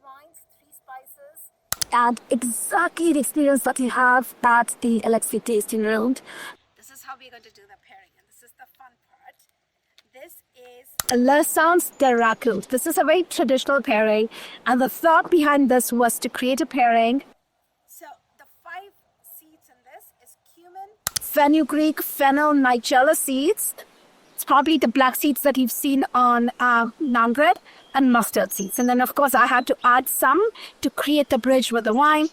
wines, 3 spices, and exactly the experience that you have at the Alexi tasting room. This is how we're going to do the pairing, and this is the fun part. This is Les Sounds de Racoult. This is a very traditional pairing, and the thought behind this was to create a pairing. So the 5 seeds in this is cumin, fenugreek, fennel, nigella seeds. It's probably the black seeds that you've seen on naan bread, and mustard seeds. And then, of course, I had to add some to create the bridge with the wine.